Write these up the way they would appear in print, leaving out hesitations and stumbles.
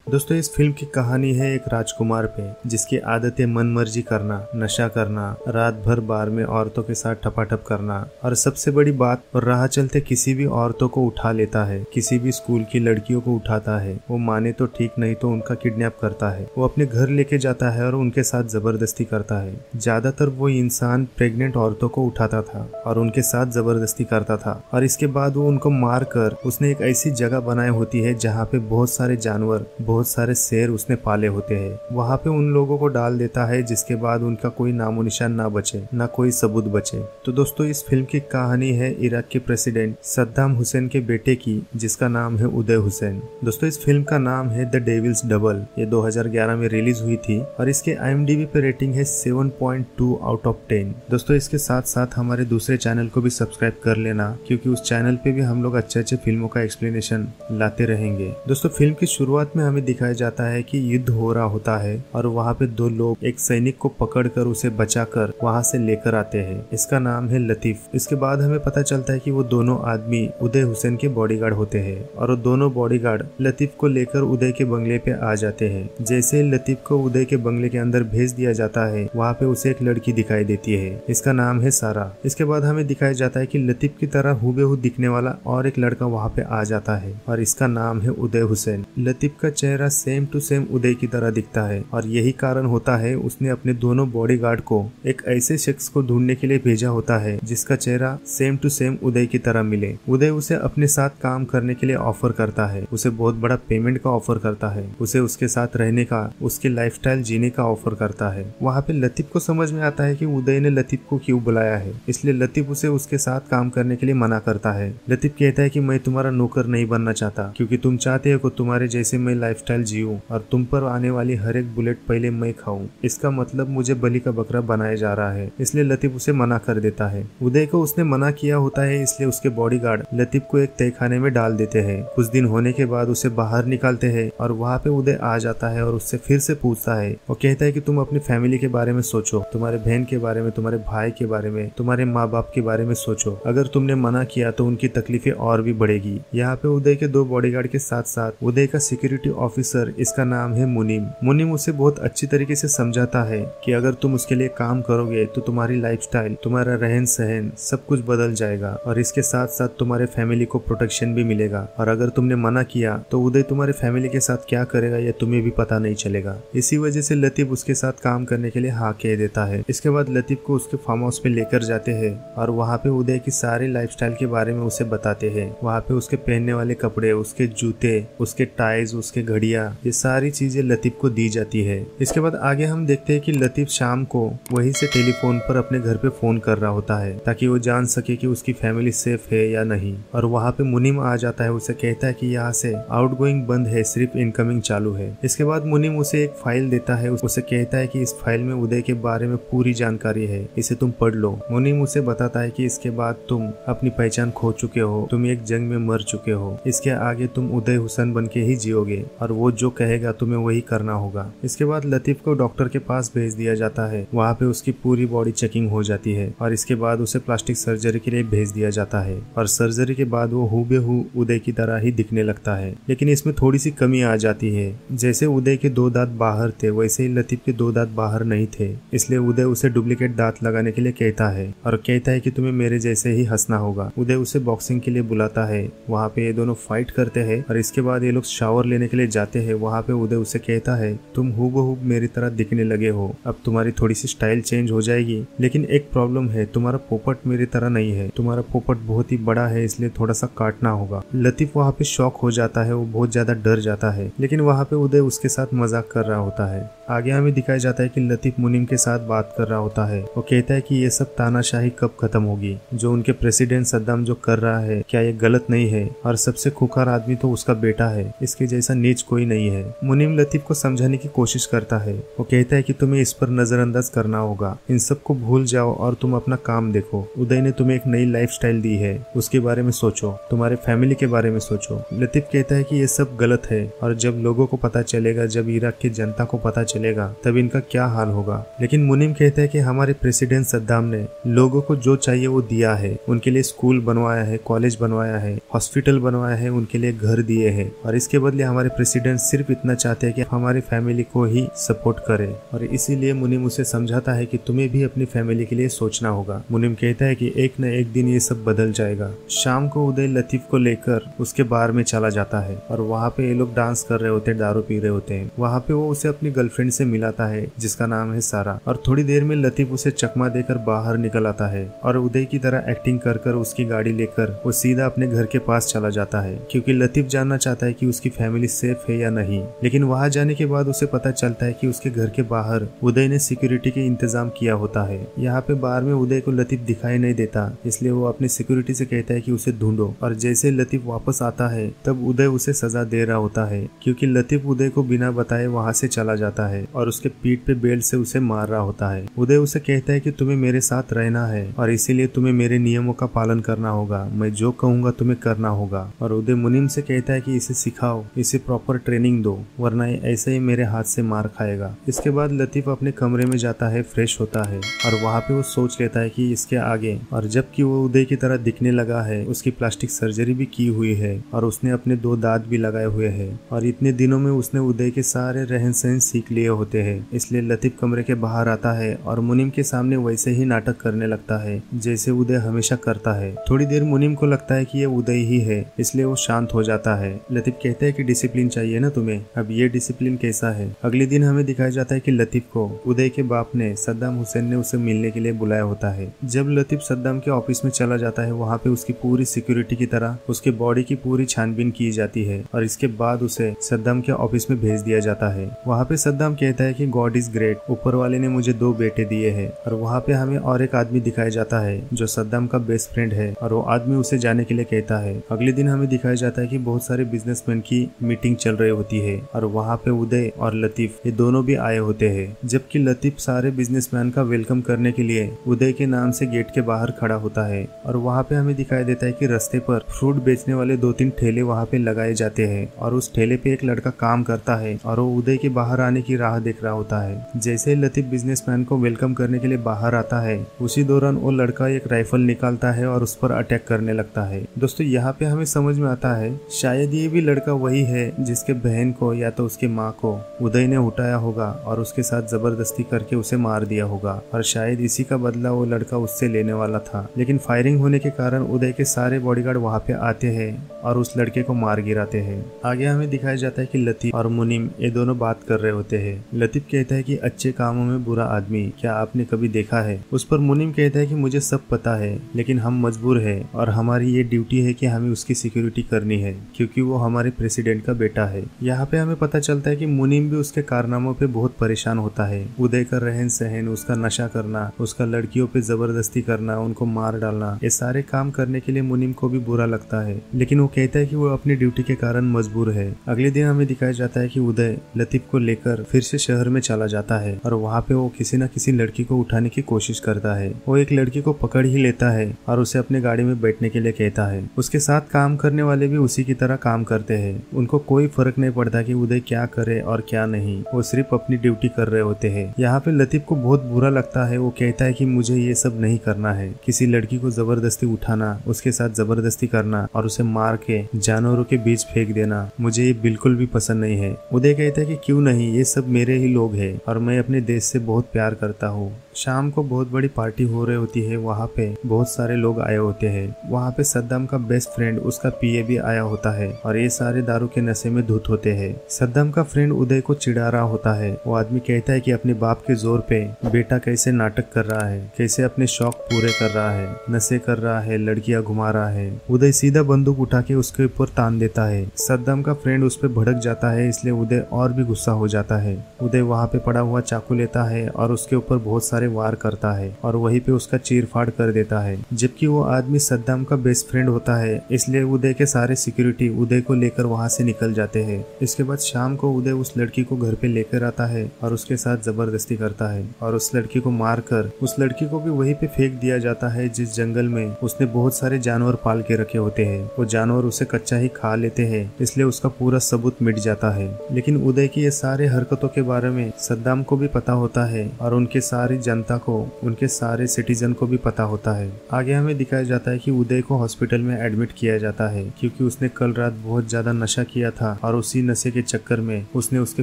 दोस्तों इस फिल्म की कहानी है एक राजकुमार पे जिसकी आदतें मनमर्जी करना, नशा करना, रात भर बार में औरतों के साथ ठपाठप करना और सबसे बड़ी बात, राह चलते किसी भी औरतों को उठा लेता है, किसी भी स्कूल की लड़कियों को उठाता है। वो माने तो ठीक, नहीं तो उनका किडनैप करता है। वो अपने घर लेके जाता है और उनके साथ जबरदस्ती करता है। ज्यादातर वो इंसान प्रेग्नेंट औरतों को उठाता था और उनके साथ जबरदस्ती करता था और इसके बाद वो उनको मार कर उसने एक ऐसी जगह बनाई होती है जहाँ पे बहुत सारे जानवर, बहुत सारे शेर उसने पाले होते हैं। वहाँ पे उन लोगों को डाल देता है जिसके बाद उनका कोई नामो निशान ना बचे, ना कोई सबूत बचे। तो दोस्तों इस फिल्म की कहानी है इराक के प्रेसिडेंट सद्दाम हुसैन के बेटे की, जिसका नाम है उदय हुसैन। दोस्तों इस फिल्म का नाम है द डेविल्स डबल। ये 2011 में रिलीज हुई थी और इसके IMDb पे रेटिंग है 7.2 आउट ऑफ 10। दोस्तों इसके साथ साथ हमारे दूसरे चैनल को भी सब्सक्राइब कर लेना, क्योंकि उस चैनल पे भी हम लोग अच्छे अच्छे फिल्मों का एक्सप्लेनेशन लाते रहेंगे। दोस्तों फिल्म की शुरुआत में हमें दिखाया जाता है कि युद्ध हो रहा होता है और वहाँ पे दो लोग एक सैनिक को पकड़कर उसे बचाकर वहाँ से लेकर आते हैं। इसका नाम है लतीफ। इसके बाद हमें पता चलता है कि वो दोनों आदमी उदय हुसैन के बॉडीगार्ड होते हैं और वो दोनों बॉडीगार्ड लतीफ को लेकर उदय के बंगले पे आ जाते हैं। जैसे लतीफ को उदय के बंगले के अंदर भेज दिया जाता है, वहाँ पे उसे एक लड़की दिखाई देती है। इसका नाम है सारा। इसके बाद हमें दिखाया जाता है कि लतीफ की तरह हूबेहू दिखने वाला और एक लड़का वहाँ पे आ जाता है और इसका नाम है उदय हुसैन। लतीफ का चेहरा सेम टू सेम उदय की तरह दिखता है और यही कारण होता है उसने अपने दोनों बॉडीगार्ड को एक ऐसे शख्स को ढूंढने के लिए भेजा होता है जिसका चेहरा सेम टू सेम उदय की तरह मिले। उदय उसे अपने साथ काम करने के लिए ऑफर करता है, उसे बहुत बड़ा पेमेंट का ऑफर करता है, उसे उसके साथ रहने का, उसकी लाइफस्टाइल जीने का ऑफर करता है। वहाँ पे लतीफ को समझ में आता है कि उदय ने लतीफ को क्यों बुलाया है, इसलिए लतीफ उसे उसके साथ काम करने के लिए मना करता है। लतीफ कहता है कि मैं तुम्हारा नौकर नहीं बनना चाहता, क्योंकि तुम चाहते हो कि तुम्हारे जैसे मैं लाइफस्टाइल जीऊं और तुम पर आने वाली हर एक बुलेट पहले मैं खाऊं। इसका मतलब मुझे बलि का बकरा बनाया जा रहा है, इसलिए लतीफ उसे मना कर देता है। उदय को उसने मना किया होता है, इसलिए उसके बॉडीगार्ड लतीफ को एक तहखाने में डाल देते हैं। कुछ दिन होने के बाद उसे बाहर निकालते हैं और वहाँ पे उदय आ जाता है और उससे फिर से पूछता है और कहता है कि तुम अपनी फैमिली के बारे में सोचो, तुम्हारे बहन के बारे में, तुम्हारे भाई के बारे में, तुम्हारे माँ बाप के बारे में सोचो। अगर तुमने मना किया तो उनकी तकलीफें और भी बढ़ेगी। यहाँ पे उदय के दो बॉडीगार्ड के साथ साथ उदय का सिक्योरिटी ऑफिसर, इसका नाम है मुनीम। मुनीम उसे बहुत अच्छी तरीके से समझाता है कि अगर तुम उसके लिए काम करोगे तो तुम्हारी लाइफस्टाइल, तुम्हारा रहन सहन सब कुछ बदल जाएगा और इसके साथ साथ तुम्हारे फैमिली को प्रोटेक्शन भी मिलेगा। और अगर तुमने मना किया तो उदय तुम्हारे फैमिली के साथ क्या करेगा ये तुम्हें भी पता नहीं चलेगा। इसी वजह से लतीफ उसके साथ काम करने के लिए हाँ कह देता है। इसके बाद लतीफ को उसके फार्म हाउस पे लेकर जाते हैं और वहाँ पे उदय की सारी लाइफस्टाइल के बारे में उसे बताते हैं। वहाँ पे उसके पहनने वाले कपड़े, उसके जूते, उसके टाइज, उसके घड़ियां, ये सारी चीजें लतीफ को दी जाती है। इसके बाद आगे हम देखते हैं कि लतीफ शाम को वहीं से टेलीफोन पर अपने घर पे फोन कर रहा होता है ताकि वो जान सके कि उसकी फैमिली सेफ है या नहीं। और वहाँ पे मुनीम आ जाता है, उसे कहता है कि यहाँ से आउटगोइंग बंद है, सिर्फ इनकमिंग चालू है। इसके बाद मुनीम उसे एक फाइल देता है, उसे कहता है कि इस फाइल में उदय के बारे में पूरी जानकारी है, इसे तुम पढ़ लो। मुनीम उसे बताता है कि इसके बाद तुम अपनी पहचान खो चुके हो, तुम एक जंग में मर चुके हो, इसके आगे तुम उदय हुसैन बन के ही जियोगे और वो जो कहेगा तुम्हें वही करना होगा। इसके बाद लतीफ को डॉक्टर के पास भेज दिया जाता है। वहाँ पे उसकी पूरी बॉडी चेकिंग हो जाती है और इसके बाद उसे प्लास्टिक सर्जरी के लिए भेज दिया जाता है और सर्जरी के बाद वो हूबेहू उदय की तरह ही दिखने लगता है। लेकिन इसमें थोड़ी सी कमी आ जाती है। जैसे उदय के 2 दांत बाहर थे, वैसे ही लतीफ के 2 दांत बाहर नहीं थे, इसलिए उदय उसे डुप्लीकेट दांत लगाने के लिए कहता है और कहता है कि तुम्हें मेरे जैसे ही हंसना होगा। उदय उसे बॉक्सिंग के लिए बुलाता है। वहाँ पे ये दोनों फाइट करते हैं और इसके बाद ये लोग शावर लेने के लिए जाते हैं। वहाँ पे उदय उसे कहता है तुम हूबहू मेरी तरह दिखने लगे हो, अब तुम्हारी थोड़ी सी स्टाइल चेंज हो जाएगी, लेकिन एक प्रॉब्लम है, तुम्हारा पोपट मेरी तरह नहीं है, तुम्हारा पोपट बहुत ही बड़ा है, इसलिए थोड़ा सा काटना होगा। लतीफ वहाँ पे शॉक हो जाता है, वो बहुत ज्यादा डर जाता है, लेकिन वहाँ पे उदय उसके साथ मजाक कर रहा होता है। आगे हमें दिखाया जाता है कि लतीफ मुनीम के साथ बात कर रहा होता है। वो कहता है कि ये सब तानाशाही कब खत्म होगी, जो उनके प्रेसिडेंट सद्दाम जो कर रहा है क्या ये गलत नहीं है, और सबसे खूंखार आदमी तो उसका बेटा है, इसके जैसा नीच कोई नहीं है। मुनीम लतीफ को समझाने की कोशिश करता है। वो कहता है कि तुम्हें इस पर नजरअंदाज करना होगा, इन सबको भूल जाओ और तुम अपना काम देखो। उदय ने तुम्हें एक नई लाइफस्टाइल दी है, उसके बारे में सोचो, तुम्हारे फैमिली के बारे में सोचो। लतीफ कहता है कि ये सब गलत है और जब लोगों को पता चलेगा, जब इराक की जनता को पता चलेगा, तब इनका क्या हाल होगा। लेकिन मुनीम कहता है कि हमारे प्रेसिडेंट सद्दाम ने लोगों को जो चाहिए वो दिया है, उनके लिए स्कूल बनवाया है, कॉलेज बनवाया है, हॉस्पिटल बनवाया है, उनके लिए घर दिए हैं, और इसके बदले हमारे प्रेसिडेंट सिर्फ इतना चाहते हैं कि हमारी फैमिली को ही सपोर्ट करे, और इसीलिए मुनीम उसे समझाता है कि तुम्हें भी अपनी फैमिली के लिए सोचना होगा। मुनीम कहता है कि एक न एक दिन ये सब बदल जाएगा। शाम को उदय लतीफ को लेकर उसके बार में चला जाता है और वहाँ पे ये लोग डांस कर रहे होते हैं, दारू पी रहे होते हैं। वहाँ पे वो उसे अपनी गर्लफ्रेंड से मिलाता है जिसका नाम है सारा, और थोड़ी देर में लतीफ उसे चकमा देकर बाहर निकल आता है और उदय की तरह एक्टिंग कर कर उसकी गाड़ी लेकर वो सीधा अपने घर के पास चला जाता है, क्योंकि लतीफ जानना चाहता है कि उसकी फैमिली सेफ है या नहीं। लेकिन वहाँ जाने के बाद उसे पता चलता है कि उसके घर के बाहर उदय ने सिक्योरिटी के इंतजाम किया होता है। यहाँ पे बार में उदय को लतीफ दिखाई नहीं देता, इसलिए वो अपनी सिक्योरिटी से कहता है कि उसे ढूंढो, और जैसे लतीफ वापस आता है तब उदय उसे सजा दे रहा होता है, क्योंकि लतीफ उदय को बिना बताए वहाँ से चला जाता है और उसके पीठ पे बेल्ट से उसे मार रहा होता है। उदय उसे कहता है कि तुम्हें मेरे साथ रहना है और इसीलिए तुम्हें मेरे नियमों का पालन करना होगा, मैं जो कहूँगा तुम्हें करना होगा। और उदय मुनीम से कहता है कि इसे सिखाओ, इसे प्रॉपर ट्रेनिंग दो, वरना ऐसे ही मेरे हाथ से मार खाएगा। इसके बाद लतीफ अपने कमरे में जाता है, फ्रेश होता है और वहाँ पे वो सोच लेता है कि इसके आगे, और जबकि वो उदय की तरह दिखने लगा है, उसकी प्लास्टिक सर्जरी भी की हुई है और उसने अपने 2 दांत भी लगाए हुए हैं, और इतने दिनों में उसने उदय के सारे रहन सहन सीख लिए होते हैं। इसलिए लतीफ कमरे के बाहर आता है और मुनीम के सामने वैसे ही नाटक करने लगता है जैसे उदय हमेशा करता है। थोड़ी देर मुनीम को लगता है कि ये उदय ही है, इसलिए वो शांत हो जाता है। लतीफ कहता है कि डिसिप्लिन चाहिए ना तुम्हें, अब ये डिसिप्लिन कैसा है। अगले दिन हमें दिखाया जाता है कि लतीफ को उदय के बाप ने, सद्दाम हुसैन ने उसे मिलने के लिए बुलाया होता है। जब लतीफ सद्दाम के ऑफिस में चला जाता है, वहाँ पे उसकी पूरी सिक्योरिटी की तरह उसके बॉडी की पूरी छानबीन की जाती है और इसके बाद उसे सद्दाम के ऑफिस में भेज दिया जाता है। वहाँ पे सद्दाम कहता है कि गॉड इज ग्रेट, ऊपर वाले ने मुझे 2 बेटे दिए हैं। और वहाँ पे हमें और एक आदमी दिखाया जाता है जो सद्दाम का बेस्ट फ्रेंड है और वो आदमी उसे जाने के लिए कहता है। अगले दिन हमें दिखाया जाता है कि बहुत सारे बिजनेसमैन की मीटिंग चल रही होती है और वहाँ पे उदय और लतीफ ये दोनों भी आए होते हैं, जबकि लतीफ सारे बिजनेसमैन का वेलकम करने के लिए उदय के नाम से गेट के बाहर खड़ा होता है। और वहाँ पे हमें दिखाई देता है कि रास्ते पर फ्रूट बेचने वाले 2-3 ठेले वहाँ पे लगाए जाते हैं और उस ठेले पे एक लड़का काम करता है और वो उदय के बाहर आने की राह देख रहा होता है। जैसे ही लतीफ बिजनेसमैन को वेलकम करने के लिए बाहर आता है, उसी दौरान वो लड़का एक राइफल निकालता है और उस पर अटैक करने लगता है। दोस्तों यहाँ पे हमें समझ में आता है शायद ये भी लड़का वही है जिसके बहन को या तो उसकी माँ को उदय ने उठाया होगा और उसके साथ जबरदस्ती करके उसे मार दिया होगा, और शायद इसी का बदला वो लड़का उससे लेने वाला था। लेकिन फायरिंग होने के कारण उदय के सारे बॉडीगार्ड वहाँ पे आते हैं और उस लड़के को मार गिराते हैं। आगे हमें दिखाया जाता है कि लतीफ और मुनीम ये दोनों बात कर रहे होते हैं। लतीफ कहता है कि अच्छे कामों में बुरा आदमी क्या आपने कभी देखा है। उस पर मुनीम कहता है कि मुझे सब पता है, लेकिन हम मजबूर है और हमारी ये ड्यूटी है कि हमें उसकी सिक्योरिटी करनी है, क्योंकि वो हमारे प्रेसिडेंट का बेटा है। यहाँ पे हमें पता चलता है कि मुनीम भी उसके कारनामों पे बहुत परेशान होता है। उदय का रहन सहन, उसका नशा करना, उसका लड़कियों पे जबरदस्ती करना, उनको मार डालना, ये सारे काम करने के लिए मुनीम को भी बुरा लगता है, लेकिन वो कहता है कि वो अपनी ड्यूटी के कारण मजबूर है। अगले दिन हमें दिखाया जाता है कि उदय लतीफ को लेकर फिर से शहर में चला जाता है और वहाँ पे वो किसी न किसी लड़की को उठाने की कोशिश करता है। वो एक लड़की को पकड़ ही लेता है और उसे अपने गाड़ी में बैठने के लिए कहता है। उसके साथ काम करने वाले भी उसी की तरह काम करते हैं। उनको कोई फर्क नहीं पड़ता कि उदय क्या करे और क्या नहीं, वो सिर्फ अपनी ड्यूटी कर रहे होते हैं। यहाँ पे लतीफ को बहुत बुरा लगता है। वो कहता है कि मुझे ये सब नहीं करना है, किसी लड़की को जबरदस्ती उठाना, उसके साथ जबरदस्ती करना और उसे मार के जानवरों के बीच फेंक देना, मुझे ये बिल्कुल भी पसंद नहीं है। उदय कहता है कि क्यों नहीं, ये सब मेरे ही लोग हैं और मैं अपने देश से बहुत प्यार करता हूँ। शाम को बहुत बड़ी पार्टी हो रही होती है। वहाँ पे बहुत सारे लोग आए होते हैं। वहाँ पे सद्दाम का बेस्ट फ्रेंड, उसका पीए भी आया होता है और ये सारे दारू के नशे में धुत होते हैं। सद्दाम का फ्रेंड उदय को चिढ़ा रहा होता है। वो आदमी कहता है कि अपने बाप के जोर पे बेटा कैसे नाटक कर रहा है, कैसे अपने शौक पूरे कर रहा है, नशे कर रहा है, लड़कियां घुमा रहा है। उदय सीधा बंदूक उठा के उसके ऊपर तान देता है। सद्दाम का फ्रेंड उस पर भड़क जाता है, इसलिए उदय और भी गुस्सा हो जाता है। उदय वहाँ पे पड़ा हुआ चाकू लेता है और उसके ऊपर बहुत सारे वार करता है और वहीं पे उसका चीर फाड़ कर देता है। जबकि वो आदमी सद्दाम का बेस्ट फ्रेंड होता है, इसलिए उदय के सारे सिक्योरिटी उदय को लेकर वहाँ से निकल जाते हैं। इसके बाद शाम को उदय उस लड़की को घर पे लेकर आता है और उसके साथ जबरदस्ती करता है और उस लड़की को मारकर उस लड़की को भी वहीं पे फेंक दिया जाता है जिस जंगल में उसने बहुत सारे जानवर पाल के रखे होते हैं। वो जानवर उसे कच्चा ही खा लेते हैं, इसलिए उसका पूरा सबूत मिट जाता है। लेकिन उदय की ये सारे हरकतों के बारे में सद्दाम को भी पता होता है और उनके सारी जनता को, उनके सारे सिटीजन को भी पता होता है। आगे हमें दिखाया जाता है कि उदय को हॉस्पिटल में एडमिट किया जाता है क्योंकि उसने कल रात बहुत ज्यादा नशा किया था और उसी नशे के चक्कर में उसने उसके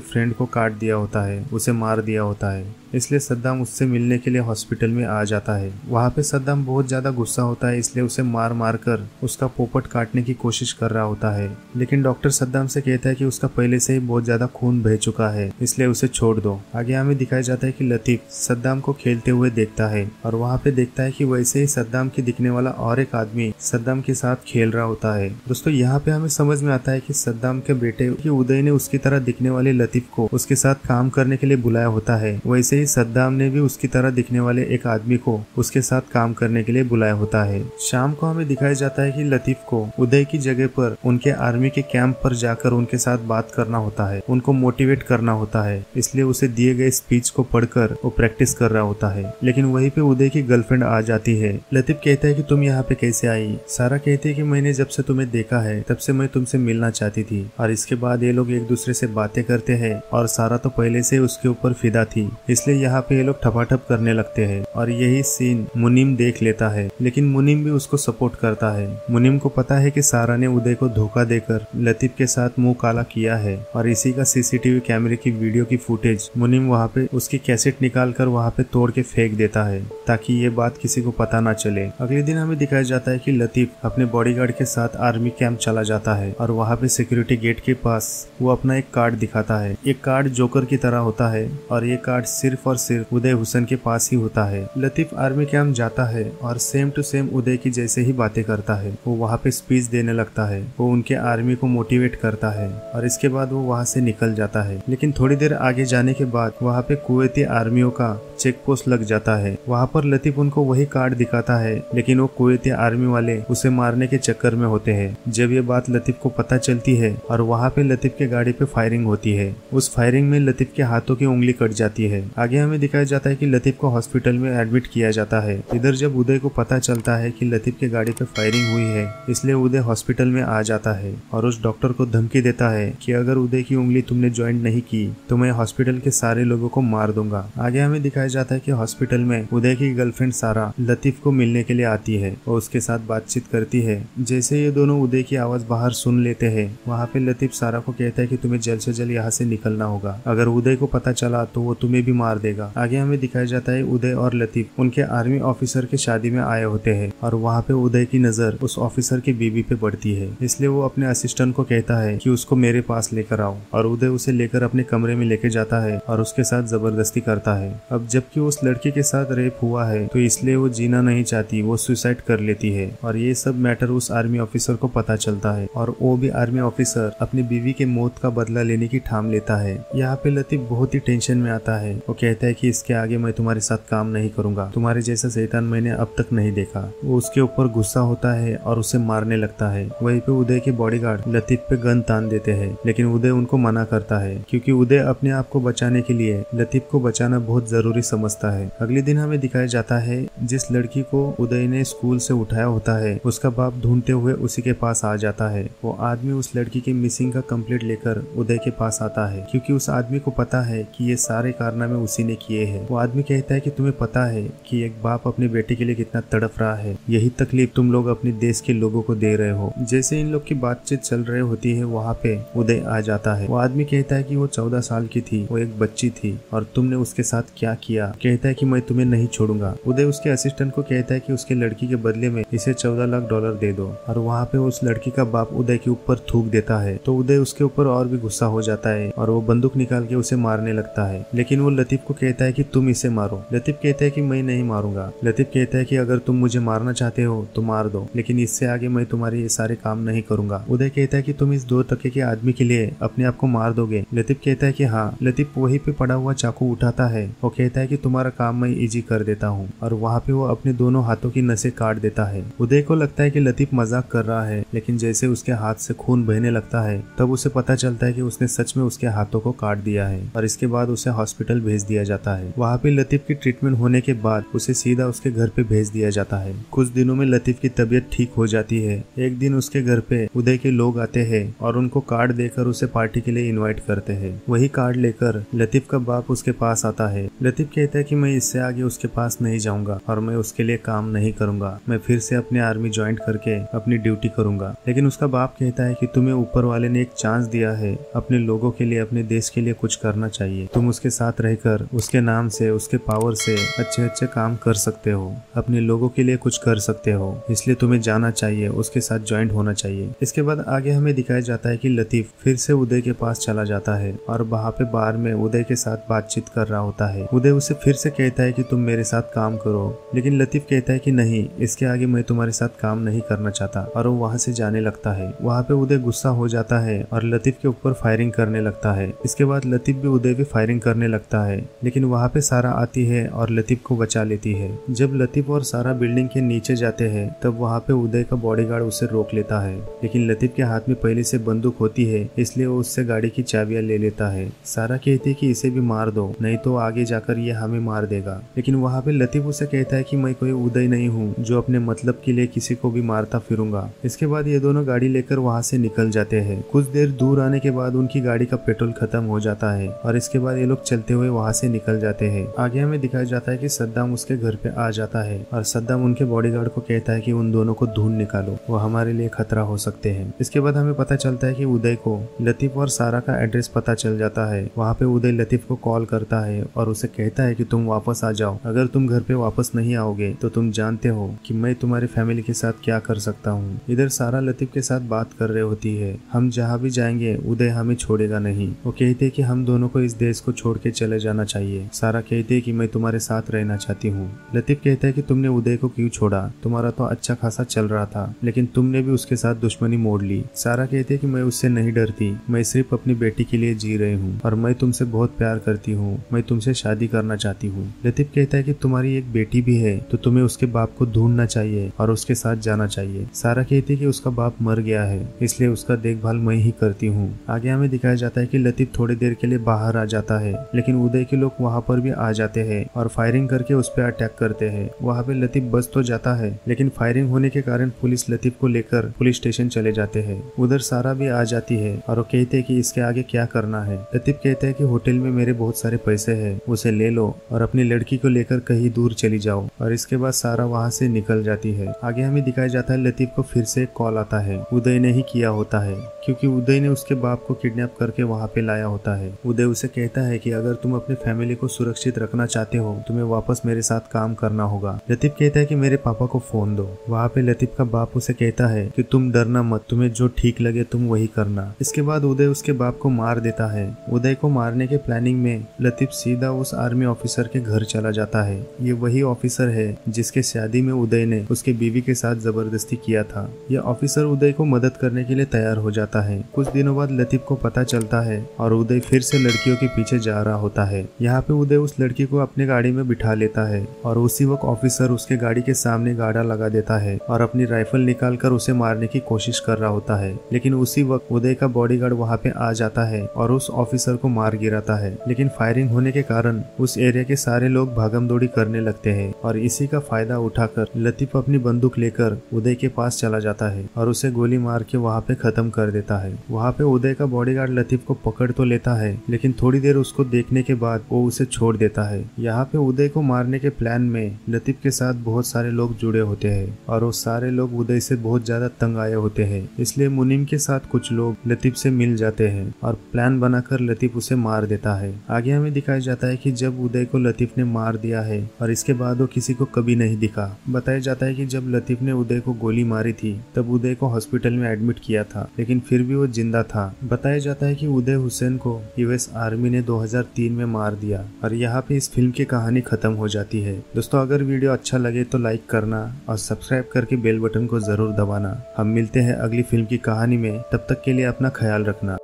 फ्रेंड को काट दिया होता है, उसे मार दिया होता है। इसलिए सद्दाम उससे मिलने के लिए हॉस्पिटल में आ जाता है। वहाँ पे सद्दाम बहुत ज्यादा गुस्सा होता है, इसलिए उसे मार मार कर उसका पोपट काटने की कोशिश कर रहा होता है। लेकिन डॉक्टर सद्दाम से कहता है कि उसका पहले से ही बहुत ज्यादा खून बह चुका है, इसलिए उसे छोड़ दो। आगे हमें दिखाया जाता है कि लतीफ सद्दाम को खेलते हुए देखता है और वहाँ पे देखता है कि वैसे ही सद्दाम की दिखने वाला और एक आदमी सद्दाम के साथ खेल रहा होता है। दोस्तों यहाँ पे हमें समझ में आता है कि सद्दाम के बेटे कि उदय ने उसकी तरह दिखने वाले लतीफ को उसके साथ काम करने के लिए बुलाया होता है, वैसे ही सद्दाम ने भी उसकी तरह दिखने वाले एक आदमी को उसके साथ काम करने के लिए बुलाया होता है। शाम को हमें दिखाया जाता है कि लतीफ को उदय की जगह पर उनके आर्मी के कैंप पर जाकर उनके साथ बात करना होता है, उनको मोटिवेट करना होता है। इसलिए उसे दिए गए स्पीच को पढ़कर वो प्रैक्टिस कर रहा होता है। लेकिन वहीं पे उदय की गर्लफ्रेंड आ जाती है। लतीफ कहता है कि तुम यहाँ पे कैसे आई? सारा कहती है कि मैंने जब से तुम्हें देखा है तब से मैं तुमसे मिलना चाहती थी। और इसके बाद ये लोग एक दूसरे से बातें करते हैं और सारा तो पहले से उसके ऊपर फिदा थी, इसलिए यहाँ पे ये लोग ठपाठप करने लगते हैं। और यही सीन मुनीम देख लेता है, लेकिन मुनीम भी उसको सपोर्ट करता है। मुनीम को पता है कि सारा ने उदय को धोखा देकर लतीफ के साथ मुंह काला किया है और इसी का सीसीटीवी कैमरे की वीडियो की फुटेज मुनीम वहाँ पे उसकी कैसेट निकाल कर वहाँ पे तोड़ के फेंक देता है ताकि ये बात किसी को पता ना चले। अगले दिन हमें दिखाया जाता है कि लतीफ अपने बॉडीगार्ड के साथ आर्मी कैंप चला जाता है और वहाँ पे सिक्योरिटी गेट के पास वो अपना एक कार्ड दिखाता है। एक कार्ड जोकर की तरह होता है और ये कार्ड सिर्फ और सिर्फ उदय हुसैन के पास ही होता है। लतीफ आर्मी कैंप जाता है और सेम टू सेम उदय की जैसे ही बातें करता है। वो वहाँ पे स्पीच देने लगता है, वो उनके आर्मी को मोटिवेट करता है और इसके बाद वो वहाँ से निकल जाता है। लेकिन थोड़ी देर आगे जाने के बाद वहाँ पे कुवैती आर्मियों का चेक पोस्ट लग जाता है। वहाँ पर लतीफ उनको वही कार्ड दिखाता है, लेकिन वो कुवैती आर्मी वाले उसे मारने के चक्कर में होते हैं। जब ये बात लतीफ को पता चलती है और वहाँ पे लतीफ के गाड़ी पे फायरिंग होती है, उस फायरिंग में लतीफ के हाथों की उंगली कट जाती है। आगे हमें दिखाया जाता है कि लतीफ को हॉस्पिटल में एडमिट किया जाता है। इधर जब उदय को पता चलता है कि लतीफ के गाड़ी पे फायरिंग हुई है, इसलिए उदय हॉस्पिटल में आ जाता है और उस डॉक्टर को धमकी देता है कि अगर उदय की उंगली तुमने ज्वाइंट नहीं की तो मैं हॉस्पिटल के सारे लोगों को मार दूंगा। आगे हमें दिखाया जाता है कि हॉस्पिटल में उदय की गर्लफ्रेंड सारा लतीफ को मिलने के लिए आती है और उसके साथ बातचीत करती है। जैसे ये दोनों उदय की आवाज बाहर सुन लेते हैं, वहाँ पे लतीफ सारा को कहता है कि तुम्हें जल्द से जल्द यहाँ से निकलना होगा, अगर उदय को पता चला तो वो तुम्हें भी मार देगा। आगे हमें दिखाया जाता है उदय और लतीफ उनके आर्मी ऑफिसर की शादी में आए होते हैं और वहाँ पे उदय की नजर उस ऑफिसर की बीवी पे पड़ती है, इसलिए वो अपने असिस्टेंट को कहता है कि उसको मेरे पास लेकर आओ और उदय उसे लेकर अपने कमरे में लेके जाता है और उसके साथ जबरदस्ती करता है। अब जबकि उस लड़की के साथ रेप हुआ है तो इसलिए वो जीना नहीं चाहती, वो सुसाइड कर लेती है और ये सब मैटर उस आर्मी ऑफिसर को पता चलता है और वो भी आर्मी ऑफिसर अपनी बीवी के मौत का बदला लेने की ठाम लेता है। यहाँ पे लतीफ बहुत ही टेंशन में आता है। वो कहता है कि इसके आगे मैं तुम्हारे साथ काम नहीं करूंगा, तुम्हारे जैसा शैतान मैंने अब तक नहीं देखा। वो उसके ऊपर गुस्सा होता है और उसे मारने लगता है। वहीं पे उदय के बॉडीगार्ड लतीफ पे गन तान देते हैं, लेकिन उदय उनको मना करता है क्योंकि उदय अपने आप को बचाने के लिए लतीफ को बचाना बहुत जरूरी समझता है। अगले दिन हमें दिखाया जाता है जिस लड़की को उदय ने स्कूल से उठाया होता है उसका बाप ढूंढते हुए उसी के पास आ जाता है। वो आदमी उस लड़की की मिसिंग का कंप्लेंट लेकर उदय के पास आता है क्योंकि उस आदमी को पता है कि ये सारे कारनामे उसी ने किए हैं। वो आदमी कहता है कि तुम्हें पता है कि एक बाप अपने बेटे के लिए कितना तड़प रहा है, यही तकलीफ तुम लोग अपने देश के लोगों को दे रहे हो। जैसे इन लोग की बातचीत चल रही होती है वहाँ पे उदय आ जाता है। वो आदमी कहता है कि वो 14 साल की थी, वो एक बच्ची थी और तुमने उसके साथ क्या किया। कहता है कि मैं तुम्हें नहीं छोड़ूंगा। उदय उसके असिस्टेंट को कहता है कि उसके लड़की के बदले में इसे $14 लाख दे दो और वहाँ पे उस लड़की का बाप उदय के ऊपर थूक देता है तो उदय उसके ऊपर और भी गुस्सा हो जाता है और वो बंदूक निकाल के उसे मारने लगता है। लेकिन वो लतीफ को कहता है कि तुम इसे मारो। लतीफ कहता है कि मैं नहीं मारूंगा। लतीफ कहता है कि अगर तुम मुझे मारना चाहते हो तो मार दो, लेकिन इससे आगे मैं तुम्हारे ये सारे काम नहीं करूंगा। उदय कहता है कि तुम इस 2 टके के आदमी के लिए अपने आप को मार दोगे। लतीफ कहता है कि हाँ। लतीफ वहीं पे पड़ा हुआ चाकू उठाता है। वो कहता है कि तुम्हारा काम मैं इजी कर देता हूँ और वहाँ पे वो अपने दोनों हाथों की नसें काट देता है। उदय को लगता है कि लतीफ मजाक कर रहा है, लेकिन जैसे उसके हाथ से खून बहने लगता है तब उसे पता चलता है कि उसने सच में उसके हाथों को काट दिया है और इसके बाद उसे हॉस्पिटल भेज दिया जाता है। वहाँ पे लतीफ की ट्रीटमेंट होने के बाद उसे सीधा उसके घर पे भेज दिया जाता है। कुछ दिनों में लतीफ की तबीयत ठीक हो जाती है। एक दिन उसके घर पे उदय के लोग आते हैं और उनको कार्ड देकर उसे पार्टी के लिए इनवाइट करते हैं। वही कार्ड लेकर लतीफ का बाप उसके पास आता है। लतीफ कहता है है कि मैं इससे आगे उसके पास नहीं जाऊंगा और मैं उसके लिए काम नहीं करूंगा, मैं फिर से अपनी आर्मी ज्वाइन करके अपनी ड्यूटी करूंगा। लेकिन उसका बाप कहता है कि तुम्हें ऊपर वाले ने एक चांस दिया है, अपने लोगों के लिए, अपने देश के लिए कुछ करना चाहिए। तुम उसके साथ रहकर उसके नाम से, उसके पावर से अच्छे अच्छे काम कर सकते हो, अपने लोगों के लिए कुछ कर सकते हो, इसलिए तुम्हें जाना चाहिए, उसके साथ ज्वाइंट होना चाहिए। इसके बाद आगे हमें दिखाया जाता है कि लतीफ फिर से उदय के पास चला जाता है और वहाँ पे बार में उदय के साथ बातचीत कर रहा होता है। उदय उसे फिर से कहता है कि तुम मेरे साथ काम करो, लेकिन लतीफ कहता है कि नहीं, इसके आगे मैं तुम्हारे साथ काम नहीं करना चाहता और वो वहाँ से जाने लगता है। वहाँ पे उदय गुस्सा हो जाता है और लतीफ के ऊपर फायरिंग करने लगता है। इसके बाद लतीफ भी उदय पे फायरिंग करने लगता है, लेकिन वहाँ पे सारा आती है और लतीफ को बचा लेती है। जब लतीफ और सारा बिल्डिंग के नीचे जाते हैं तब वहाँ पे उदय का बॉडीगार्ड उसे रोक लेता है, लेकिन लतीफ के हाथ में पहले से बंदूक होती है, इसलिए वो उससे गाड़ी की चाबियां ले लेता है। सारा कहती है कि इसे भी मार दो, नहीं तो आगे जाकर ये हमें मार देगा। लेकिन वहाँ पे लतीफ उसे कहता है कि मैं कोई उदय नहीं हूँ जो अपने मतलब के लिए किसी को भी मारता फिरूंगा। इसके बाद ये दोनों गाड़ी लेकर वहाँ से निकल जाते हैं। कुछ देर दूर आने के बाद उनकी गाड़ी का पेट्रोल खत्म हो जाता है और इसके बाद ये लोग चलते हुए वहाँ से निकल जाते हैं। आगे हमें दिखाया जाता है कि सद्दाम उसके घर पे आ जाता है और सद्दाम उनके बॉडीगार्ड को कहता है कि उन दोनों को ढूंढ निकालो, वो हमारे लिए खतरा हो सकते हैं। इसके बाद हमें पता चलता है कि उदय को लतीफ और सारा का एड्रेस पता चल जाता है। वहाँ पे उदय लतीफ को कॉल करता है और उसे कहता है कि तुम वापस आ जाओ, अगर तुम घर पे वापस नहीं आओगे तो तुम जानते हो कि मैं तुम्हारी फैमिली के साथ क्या कर सकता हूँ। इधर सारा लतीफ के साथ बात कर रही होती है, हम जहाँ भी जाएंगे उदय हमें छोड़ेगा नहीं। वो कहते हैं कि हम दोनों को इस देश को छोड़ के चले जाना चाहिए। सारा कहती है कि मैं तुम्हारे साथ रहना चाहती हूँ। लतीफ कहता है कि तुमने उदय को क्यों छोड़ा, तुम्हारा तो अच्छा खासा चल रहा था, लेकिन तुमने भी उसके साथ दुश्मनी मोड़ ली। सारा कहती है कि मैं उससे नहीं डरती, मैं सिर्फ अपनी बेटी के लिए जी रही हूँ और मैं तुमसे बहुत प्यार करती हूँ, मैं तुमसे शादी करना चाहती हूँ। लतीफ कहता है कि तुम्हारी एक बेटी भी है तो तुम्हें उसके बाप को ढूंढना चाहिए और उसके साथ जाना चाहिए। सारा कहती है कि उसका बाप मर गया है, इसलिए उसका देखभाल मैं ही करती हूँ। आगे हमें दिखाया जाता है कि लतीफ थोड़ी देर के लिए बाहर आ जाता है, लेकिन उदय के लोग वहाँ पर भी आ जाते हैं और फायरिंग करके उस पर अटैक करते हैं। वहाँ पे लतीफ बच तो जाता है, लेकिन फायरिंग होने के कारण पुलिस लतीफ को लेकर पुलिस स्टेशन चले जाते हैं। उधर सारा भी आ जाती है और वो कहते हैं कि इसके आगे क्या करना है। लतीफ कहते हैं कि होटल में मेरे बहुत सारे पैसे हैं, उसे ले लो और अपनी लड़की को लेकर कहीं दूर चली जाओ। और इसके बाद सारा वहाँ से निकल जाती है। आगे हमें दिखाया जाता है लतीफ को फिर से एक कॉल आता है, उदय ने ही किया होता है, क्योंकि उदय ने उसके बाप को किडनैप करके वहाँ पे लाया होता है। उदय उसे कहता है कि अगर तुम अपनी फैमिली को सुरक्षित रखना चाहते हो तुम्हें वापस मेरे साथ काम करना होगा। लतीफ कहता है कि मेरे पापा को फोन दो। वहाँ पे लतीफ का बाप उसे कहता है कि तुम डरना मत, तुम्हें जो ठीक लगे तुम वही करना। इसके बाद उदय उसके बाप को मार देता है। उदय को मारने के प्लानिंग में लतीफ सीधा उस आर्मी ऑफिसर के घर चला जाता है। ये वही ऑफिसर है जिसके शादी में उदय ने उसके बीवी के साथ जबरदस्ती किया था। यह ऑफिसर उदय को मदद करने के लिए तैयार हो जाता है। कुछ दिनों बाद लतीफ को पता चलता है और उदय फिर से लड़कियों के पीछे जा रहा होता है। यहाँ पे उदय उस लड़की को अपनी गाड़ी में बिठा लेता है और उसी वक्त ऑफिसर उसके गाड़ी के सामने गाड़ा लगा देता है और अपनी राइफल निकाल कर उसे मारने की कोशिश कर रहा होता है। लेकिन उसी वक्त उदय का बॉडीगार्ड वहाँ पे आ जाता है और उस ऑफिसर को मार गिराता है। लेकिन फायरिंग होने के कारण उस एरिया के सारे लोग भागम दौड़ी करने लगते हैं और इसी का फायदा उठाकर लतीफ अपनी बंदूक लेकर उदय के पास चला जाता है और उसे गोली मार के वहाँ पे खत्म कर देता है। वहाँ पे उदय का बॉडीगार्ड लतीफ को पकड़ तो लेता है, लेकिन थोड़ी देर उसको देखने के बाद वो उसे छोड़ देता है। यहाँ पे उदय को मारने के प्लान में लतीफ के साथ बहुत सारे लोग जुड़े होते हैं और वो सारे लोग उदय से बहुत ज्यादा तंग आए होते हैं, इसलिए मुनीम के साथ कुछ लोग लतीफ से मिल जाते हैं और प्लान बनाकर लतीफ उसे मार देता है। आगे हमें दिखाया जाता है कि जब उदय को लतीफ ने मार दिया है और इसके बाद वो किसी को कभी नहीं दिखा। बताया जाता है कि जब लतीफ ने उदय को गोली मारी थी तब उदय को हॉस्पिटल में एडमिट किया था, लेकिन फिर भी वो जिंदा था। बताया जाता है कि उदय हुसैन को यूएस आर्मी ने 2003 में मार दिया और यहाँ पे इस फिल्म की कहानी खत्म हो जाती है। दोस्तों अगर वीडियो अच्छा लगे तो लाइक करना और सब्सक्राइब करके बेल बटन को जरूर दबाना। हम मिलते हैं अगली फिल्म की कहानी में, तब तक के लिए अपना ख्याल रखना।